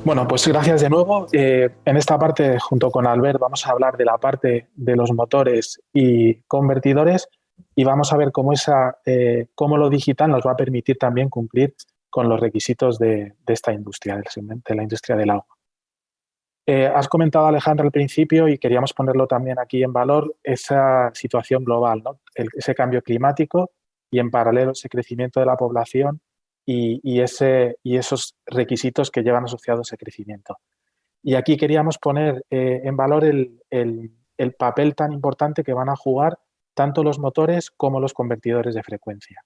Bueno, pues gracias de nuevo. En esta parte, junto con Albert, vamos a hablar de la parte de los motores y convertidores y vamos a ver cómo lo digital nos va a permitir también cumplir con los requisitos de esta industria, de la industria del agua. Has comentado, Alejandro, al principio, y queríamos ponerlo también aquí en valor, esa situación global, ¿no? Ese cambio climático y, en paralelo, ese crecimiento de la población y esos requisitos que llevan asociados ese crecimiento. Y aquí queríamos poner en valor el papel tan importante que van a jugar tanto los motores como los convertidores de frecuencia.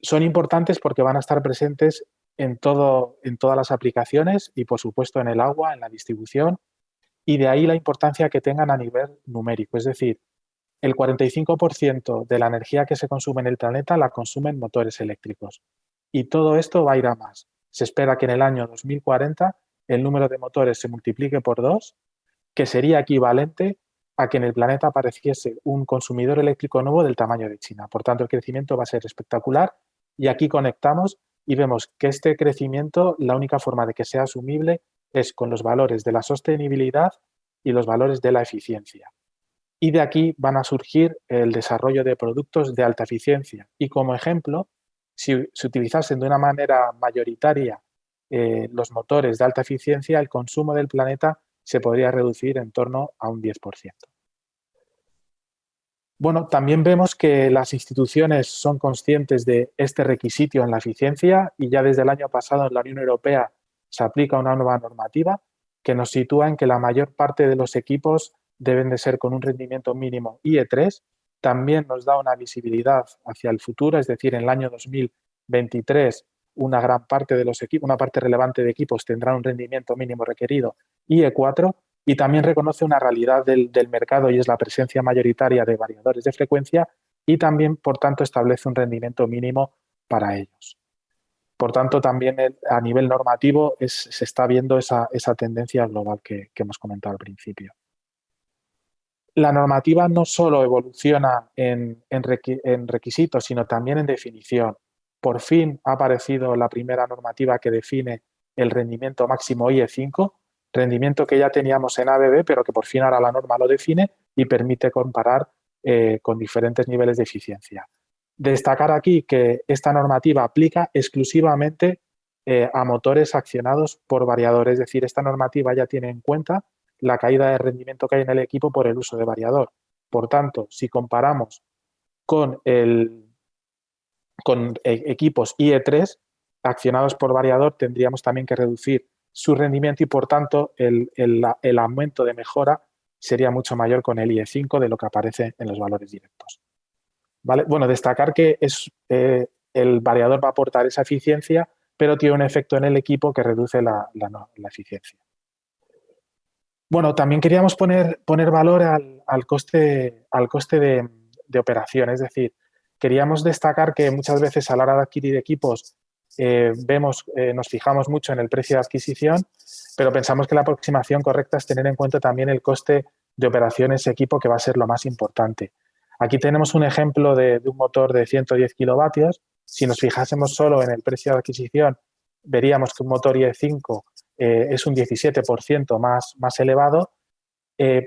Son importantes porque van a estar presentes en todas las aplicaciones y, por supuesto, en el agua, en la distribución, y de ahí la importancia que tengan a nivel numérico. Es decir, el 45% de la energía que se consume en el planeta la consumen motores eléctricos. Y todo esto va a ir a más. Se espera que en el año 2040 el número de motores se multiplique por 2, que sería equivalente a que en el planeta apareciese un consumidor eléctrico nuevo del tamaño de China. Por tanto, el crecimiento va a ser espectacular y aquí conectamos y vemos que este crecimiento, la única forma de que sea asumible es con los valores de la sostenibilidad y los valores de la eficiencia. Y de aquí van a surgir el desarrollo de productos de alta eficiencia. Y como ejemplo, si se utilizasen de una manera mayoritaria los motores de alta eficiencia, el consumo del planeta se podría reducir en torno a un 10%. Bueno, también vemos que las instituciones son conscientes de este requisito en la eficiencia y ya desde el año pasado en la Unión Europea se aplica una nueva normativa que nos sitúa en que la mayor parte de los equipos deben de ser con un rendimiento mínimo IE3. También nos da una visibilidad hacia el futuro, es decir, en el año 2023 una gran parte de los equipos, una parte relevante de equipos tendrán un rendimiento mínimo requerido IE4. Y también reconoce una realidad del mercado y es la presencia mayoritaria de variadores de frecuencia y también, por tanto, establece un rendimiento mínimo para ellos. Por tanto, también a nivel normativo se está viendo esa tendencia global que hemos comentado al principio. La normativa no solo evoluciona en requisitos, sino también en definición. Por fin ha aparecido la primera normativa que define el rendimiento máximo IE5, rendimiento que ya teníamos en ABB, pero que por fin ahora la norma lo define y permite comparar con diferentes niveles de eficiencia. Destacar aquí que esta normativa aplica exclusivamente a motores accionados por variador, es decir, esta normativa ya tiene en cuenta la caída de rendimiento que hay en el equipo por el uso de variador. Por tanto, si comparamos con equipos IE3 accionados por variador, tendríamos también que reducir su rendimiento y, por tanto, el aumento de mejora sería mucho mayor con el IE5 de lo que aparece en los valores directos. ¿Vale? Bueno, destacar que el variador va a aportar esa eficiencia, pero tiene un efecto en el equipo que reduce la eficiencia. Bueno, también queríamos poner valor al coste de operación, es decir, queríamos destacar que muchas veces a la hora de adquirir equipos nos fijamos mucho en el precio de adquisición, pero pensamos que la aproximación correcta es tener en cuenta también el coste de operación de ese equipo, que va a ser lo más importante. Aquí tenemos un ejemplo de un motor de 110 kilovatios. Si nos fijásemos solo en el precio de adquisición, veríamos que un motor IE5 es un 17% más elevado,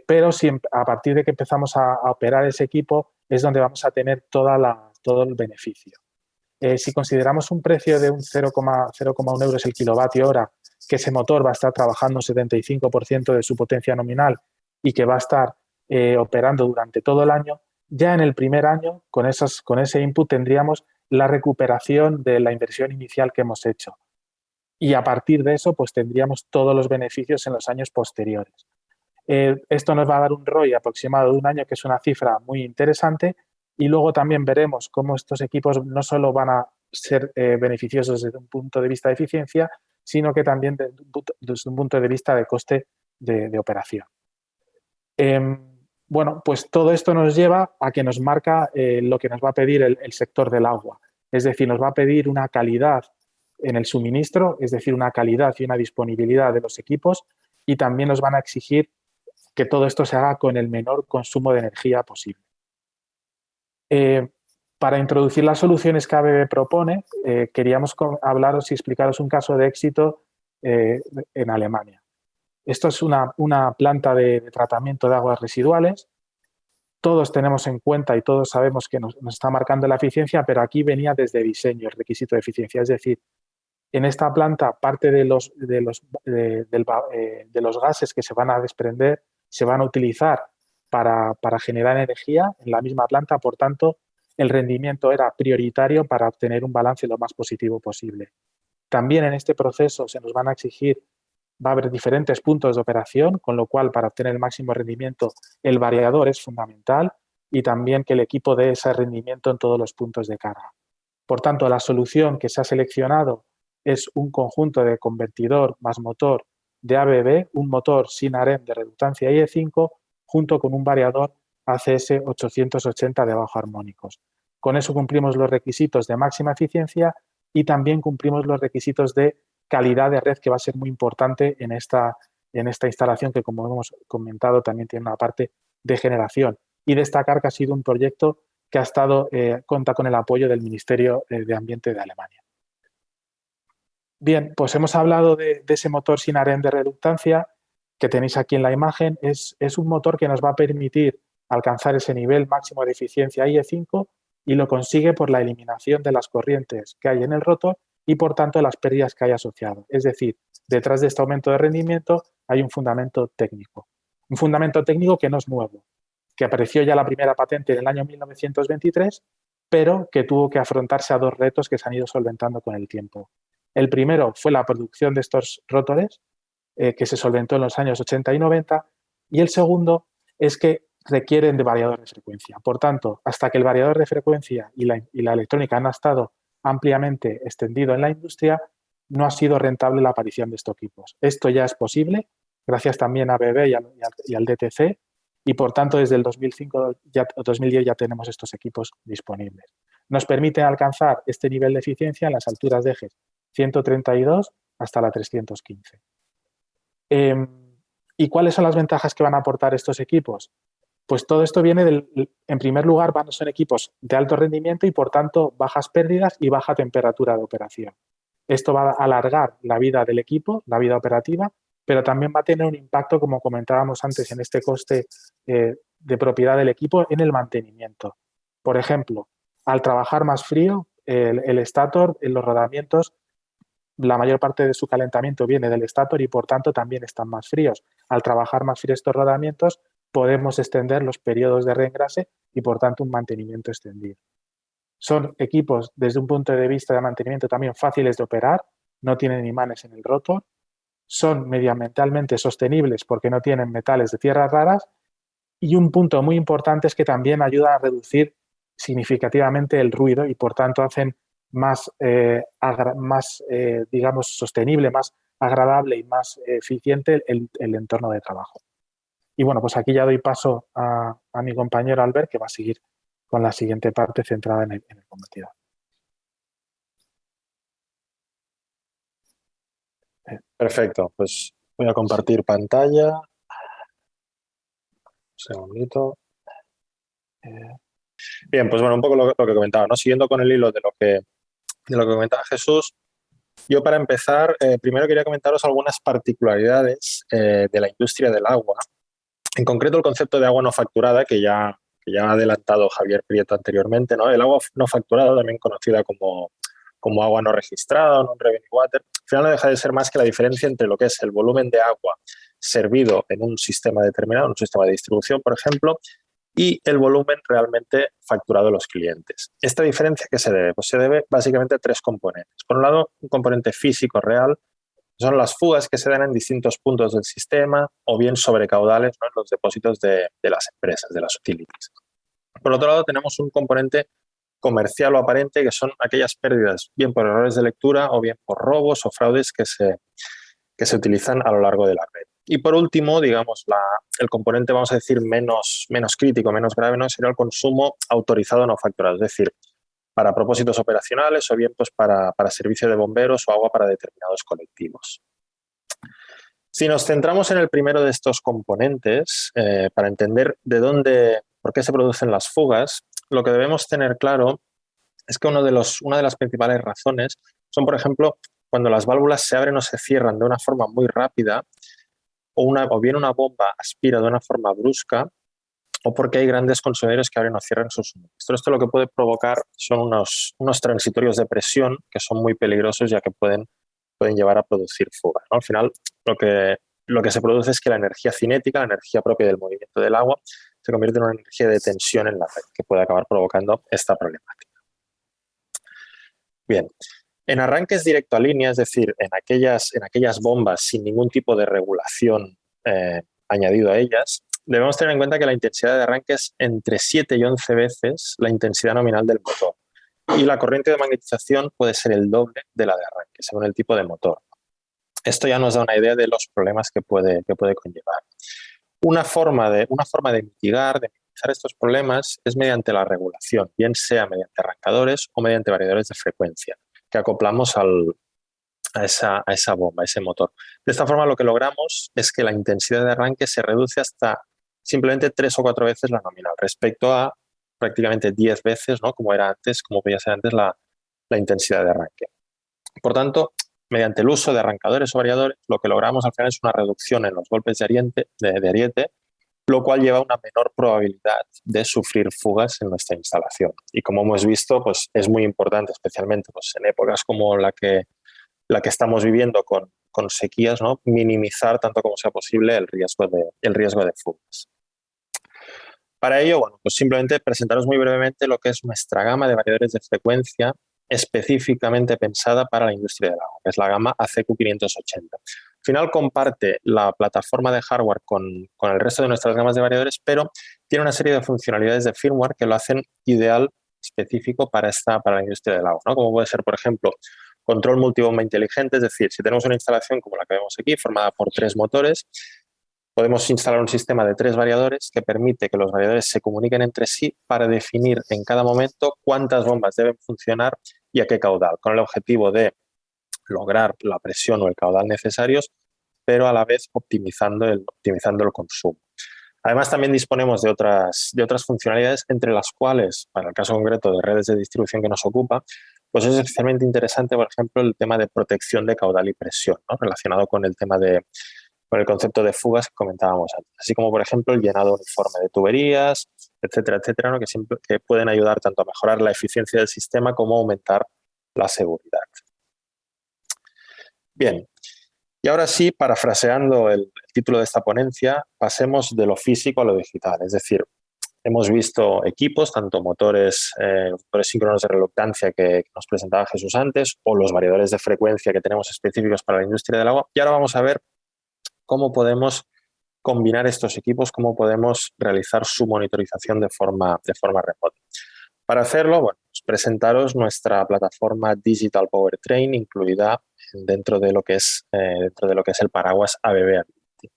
pero si a partir de que empezamos a operar ese equipo es donde vamos a tener todo el beneficio. Si consideramos un precio de un 0,1 euros el kilovatio hora, que ese motor va a estar trabajando un 75% de su potencia nominal y que va a estar operando durante todo el año, ya en el primer año, con ese input, tendríamos la recuperación de la inversión inicial que hemos hecho. Y a partir de eso, pues tendríamos todos los beneficios en los años posteriores. Esto nos va a dar un ROI aproximado de un año, que es una cifra muy interesante, y luego también veremos cómo estos equipos no solo van a ser beneficiosos desde un punto de vista de eficiencia, sino que también desde un punto de vista de coste de operación. Bueno, pues todo esto nos lleva a que nos marca lo que nos va a pedir el sector del agua. Es decir, nos va a pedir una calidad en el suministro, es decir, una calidad y una disponibilidad de los equipos, y también nos van a exigir que todo esto se haga con el menor consumo de energía posible. Para introducir las soluciones que ABB propone, queríamos hablaros y explicaros un caso de éxito en Alemania. Esto es una planta de tratamiento de aguas residuales. Todos tenemos en cuenta y todos sabemos que nos está marcando la eficiencia, pero aquí venía desde diseño el requisito de eficiencia. Es decir, en esta planta parte de los gases que se van a desprender se van a utilizar para generar energía en la misma planta. Por tanto, el rendimiento era prioritario para obtener un balance lo más positivo posible. También en este proceso se nos van a exigir, va a haber diferentes puntos de operación, con lo cual para obtener el máximo rendimiento el variador es fundamental y también que el equipo dé ese rendimiento en todos los puntos de carga. Por tanto, la solución que se ha seleccionado es un conjunto de convertidor más motor de ABB, un motor sin ARENM de reductancia IE5, junto con un variador ACS 880 de bajo armónicos. Con eso cumplimos los requisitos de máxima eficiencia y también cumplimos los requisitos de calidad de red, que va a ser muy importante en esta instalación, que como hemos comentado también tiene una parte de generación. Y destacar que ha sido un proyecto que ha estado, cuenta con el apoyo del Ministerio de Ambiente de Alemania. Bien, pues hemos hablado de ese motor sin ARENM de reductancia que tenéis aquí en la imagen. Es un motor que nos va a permitir alcanzar ese nivel máximo de eficiencia IE5 y lo consigue por la eliminación de las corrientes que hay en el rotor y, por tanto, las pérdidas que hay asociado. Es decir, detrás de este aumento de rendimiento hay un fundamento técnico. Un fundamento técnico que no es nuevo, que apareció ya la primera patente en el año 1923, pero que tuvo que afrontarse a dos retos que se han ido solventando con el tiempo. El primero fue la producción de estos rotores, que se solventó en los años 80 y 90, y el segundo es que requieren de variador de frecuencia. Por tanto, hasta que el variador de frecuencia y la electrónica han estado ampliamente extendido en la industria, no ha sido rentable la aparición de estos equipos. Esto ya es posible, gracias también a ABB y al DTC, y por tanto desde el 2010 ya tenemos estos equipos disponibles. Nos permiten alcanzar este nivel de eficiencia en las alturas de ejes 132 hasta la 315. ¿Y cuáles son las ventajas que van a aportar estos equipos? Pues todo esto viene en primer lugar, son equipos de alto rendimiento y por tanto bajas pérdidas y baja temperatura de operación. Esto va a alargar la vida del equipo, la vida operativa, pero también va a tener un impacto, como comentábamos antes, en este coste de propiedad del equipo en el mantenimiento. Por ejemplo, al trabajar más frío, el estator en los rodamientos, la mayor parte de su calentamiento viene del estator y por tanto también están más fríos. Al trabajar más fríos estos rodamientos, podemos extender los periodos de reengrase y por tanto un mantenimiento extendido. Son equipos desde un punto de vista de mantenimiento también fáciles de operar, no tienen imanes en el rotor, son medioambientalmente sostenibles porque no tienen metales de tierras raras y un punto muy importante es que también ayudan a reducir significativamente el ruido y por tanto hacen más digamos, sostenible, más agradable y más eficiente el entorno de trabajo. Y bueno, pues aquí ya doy paso a mi compañero Albert, que va a seguir con la siguiente parte centrada en el convertidor. Perfecto, pues voy a compartir pantalla. Un segundito. Bien, pues bueno, un poco lo que comentaba, ¿no? Siguiendo con el hilo de lo que comentaba Jesús, yo para empezar, primero quería comentaros algunas particularidades de la industria del agua. En concreto, el concepto de agua no facturada, que ya ha adelantado Javier Prieto anteriormente, ¿no? El agua no facturada, también conocida como agua no registrada o non-revenue water, al final no deja de ser más que la diferencia entre lo que es el volumen de agua servido en un sistema determinado, un sistema de distribución, por ejemplo, y el volumen realmente facturado a los clientes. ¿Esta diferencia qué se debe? Pues se debe básicamente a tres componentes. Por un lado, un componente físico real, son las fugas que se dan en distintos puntos del sistema o bien sobrecaudales, ¿no?, en los depósitos de las empresas, de las utilities. Por otro lado, tenemos un componente comercial o aparente, que son aquellas pérdidas bien por errores de lectura o bien por robos o fraudes que se utilizan a lo largo de la red. Y por último, digamos, el componente, vamos a decir, menos crítico, menos grave, ¿no?, sería el consumo autorizado no facturado, es decir, para propósitos operacionales o bien pues para servicio de bomberos o agua para determinados colectivos. Si nos centramos en el primero de estos componentes, para entender por qué se producen las fugas, lo que debemos tener claro es que una de las principales razones son, por ejemplo, cuando las válvulas se abren o se cierran de una forma muy rápida, o bien una bomba aspira de una forma brusca, o porque hay grandes consumidores que abren o cierran sus suministros. Esto lo que puede provocar son unos transitorios de presión que son muy peligrosos, ya que pueden llevar a producir fugas, ¿no? Al final, lo que se produce es que la energía cinética, la energía propia del movimiento del agua, se convierte en una energía de tensión en la red, que puede acabar provocando esta problemática. Bien, en arranques directo a línea, es decir, en aquellas bombas sin ningún tipo de regulación añadido a ellas, debemos tener en cuenta que la intensidad de arranque es entre 7 y 11 veces la intensidad nominal del motor. Y la corriente de magnetización puede ser el doble de la de arranque, según el tipo de motor. Esto ya nos da una idea de los problemas que puede conllevar. Una forma de minimizar estos problemas es mediante la regulación, bien sea mediante arrancadores o mediante variadores de frecuencia que acoplamos a esa bomba, a ese motor. De esta forma, lo que logramos es que la intensidad de arranque se reduce hasta simplemente 3 o 4 veces la nominal, respecto a prácticamente 10 veces, ¿no? Como podía ser antes la intensidad de arranque. Por tanto, mediante el uso de arrancadores o variadores, lo que logramos al final es una reducción en los golpes de ariete, lo cual lleva a una menor probabilidad de sufrir fugas en nuestra instalación. Y como hemos visto, pues es muy importante, especialmente pues, en épocas como la que estamos viviendo con sequías, ¿no? Minimizar tanto como sea posible el riesgo de fugas. Para ello, bueno, pues simplemente presentaros muy brevemente lo que es nuestra gama de variadores de frecuencia específicamente pensada para la industria del agua, que es la gama ACQ580. Al final comparte la plataforma de hardware con el resto de nuestras gamas de variadores, pero tiene una serie de funcionalidades de firmware que lo hacen ideal, específico para la industria del agua, ¿no? Como puede ser, por ejemplo, control multibomba inteligente, es decir, si tenemos una instalación como la que vemos aquí, formada por 3 motores, podemos instalar un sistema de 3 variadores que permite que los variadores se comuniquen entre sí para definir en cada momento cuántas bombas deben funcionar y a qué caudal, con el objetivo de lograr la presión o el caudal necesarios, pero a la vez optimizando el consumo. Además, también disponemos de otras funcionalidades, entre las cuales, para el caso concreto de redes de distribución que nos ocupa, pues es especialmente interesante, por ejemplo, el tema de protección de caudal y presión, ¿no? Relacionado con el tema con el concepto de fugas que comentábamos antes, así como, por ejemplo, el llenado uniforme de tuberías, etcétera, etcétera, ¿no? que pueden ayudar tanto a mejorar la eficiencia del sistema como a aumentar la seguridad. Bien, y ahora sí, parafraseando el título de esta ponencia, pasemos de lo físico a lo digital. Es decir, hemos visto equipos, tanto motores síncronos de reluctancia que nos presentaba Jesús antes, o los variadores de frecuencia que tenemos específicos para la industria del agua. Y ahora vamos a ver cómo podemos combinar estos equipos, cómo podemos realizar su monitorización de forma remota. Para hacerlo, bueno, pues presentaros nuestra plataforma Digital Powertrain, incluida dentro de lo que es el paraguas ABB Ability.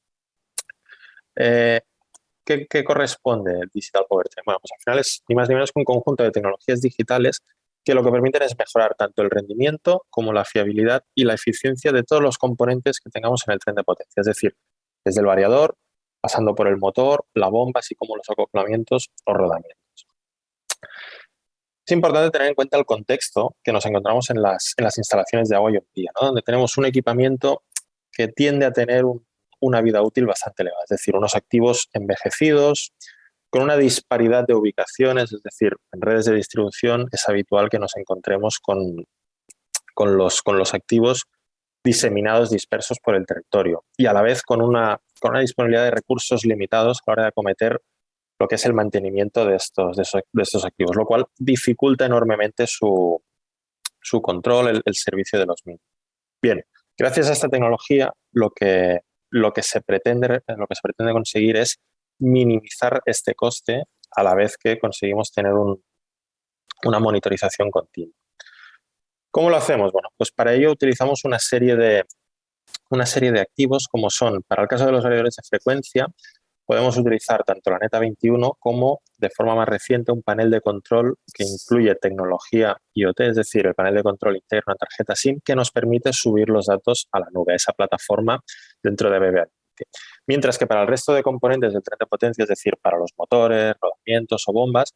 ¿Qué corresponde el Digital Powertrain? Bueno, pues al final es ni más ni menos que un conjunto de tecnologías digitales que lo que permiten es mejorar tanto el rendimiento como la fiabilidad y la eficiencia de todos los componentes que tengamos en el tren de potencia. Es decir, desde el variador, pasando por el motor, la bomba, así como los acoplamientos o rodamientos. Es importante tener en cuenta el contexto que nos encontramos en las instalaciones de agua hoy en día, ¿no? Donde tenemos un equipamiento que tiende a tener una vida útil bastante elevada, es decir, unos activos envejecidos, con una disparidad de ubicaciones, es decir, en redes de distribución es habitual que nos encontremos con los activos diseminados, dispersos por el territorio y a la vez con una disponibilidad de recursos limitados a la hora de acometer lo que es el mantenimiento de estos activos, lo cual dificulta enormemente su control, el servicio de los mismos. Bien, gracias a esta tecnología lo que se pretende conseguir es minimizar este coste a la vez que conseguimos tener una monitorización continua. ¿Cómo lo hacemos? Bueno, pues para ello utilizamos una serie de activos como son, para el caso de los variadores de frecuencia, podemos utilizar tanto la Neta 21 como, de forma más reciente, un panel de control que incluye tecnología IoT, es decir, el panel de control integra una tarjeta SIM que nos permite subir los datos a la nube, a esa plataforma dentro de ABB Ability. Mientras que para el resto de componentes del tren de potencia, es decir, para los motores, rodamientos o bombas,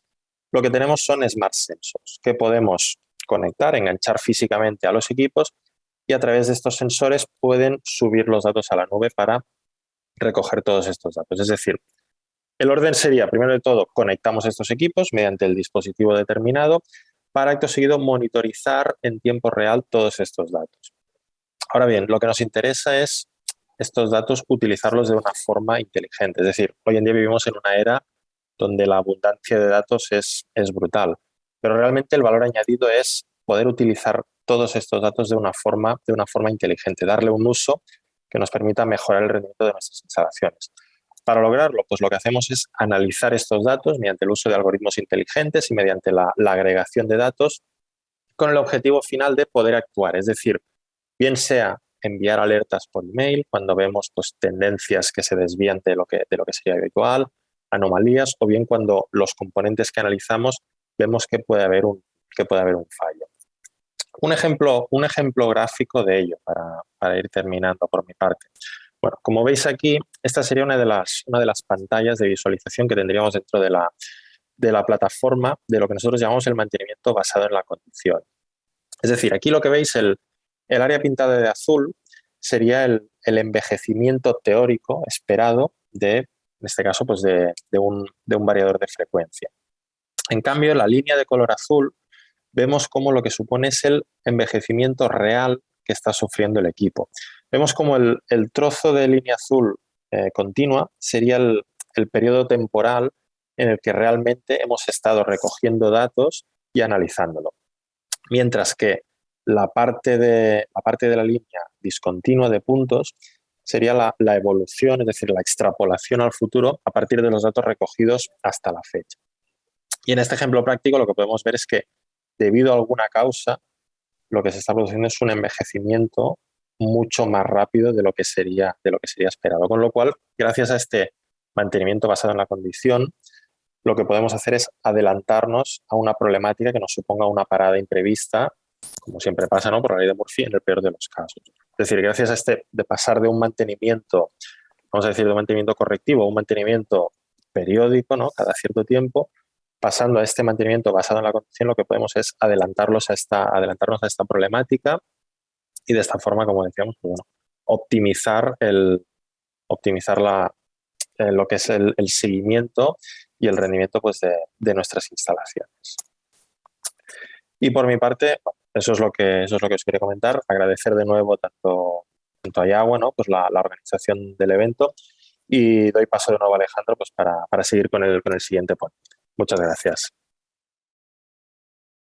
lo que tenemos son Smart Sensors que podemos conectar, enganchar físicamente a los equipos y a través de estos sensores pueden subir los datos a la nube para recoger todos estos datos. Es decir, el orden sería, primero de todo, conectamos estos equipos mediante el dispositivo determinado para acto seguido monitorizar en tiempo real todos estos datos. Ahora bien, lo que nos interesa es estos datos utilizarlos de una forma inteligente. Es decir, hoy en día vivimos en una era donde la abundancia de datos es brutal, pero realmente el valor añadido es poder utilizar todos estos datos de una forma inteligente, darle un uso que nos permita mejorar el rendimiento de nuestras instalaciones. Para lograrlo, pues lo que hacemos es analizar estos datos mediante el uso de algoritmos inteligentes y mediante la agregación de datos con el objetivo final de poder actuar. Es decir, bien sea enviar alertas por email cuando vemos pues, tendencias que se desvían de lo que sería habitual, anomalías, o bien cuando los componentes que analizamos vemos que puede haber un fallo. Un ejemplo gráfico de ello para ir terminando por mi parte. Bueno, como veis aquí, esta sería una de las pantallas de visualización que tendríamos dentro de la plataforma de lo que nosotros llamamos el mantenimiento basado en la condición. Es decir, aquí lo que veis, el área pintada de azul sería el envejecimiento teórico esperado en este caso, pues de un variador de frecuencia. En cambio, la línea de color azul vemos cómo lo que supone es el envejecimiento real que está sufriendo el equipo. Vemos como el trozo de línea azul continua sería el periodo temporal en el que realmente hemos estado recogiendo datos y analizándolo. Mientras que la parte de la línea discontinua de puntos sería la evolución, es decir, la extrapolación al futuro a partir de los datos recogidos hasta la fecha. Y en este ejemplo práctico lo que podemos ver es que debido a alguna causa, lo que se está produciendo es un envejecimiento mucho más rápido de lo que sería esperado. Con lo cual, gracias a este mantenimiento basado en la condición, lo que podemos hacer es adelantarnos a una problemática que nos suponga una parada imprevista, como siempre pasa, ¿no?, por la ley de Murphy, en el peor de los casos. Es decir, gracias a de pasar de un mantenimiento, vamos a decir, de un mantenimiento correctivo a un mantenimiento periódico, ¿no?, cada cierto tiempo, pasando a este mantenimiento basado en la condición, lo que podemos es adelantarnos a esta problemática y de esta forma, como decíamos, pues bueno, optimizar lo que es el seguimiento y el rendimiento pues, de nuestras instalaciones. Y por mi parte, eso es lo que os quería comentar. Agradecer de nuevo tanto a IAGUA, ¿no?, pues la organización del evento, y doy paso de nuevo a Alejandro pues, para seguir con el siguiente ponente. Muchas gracias.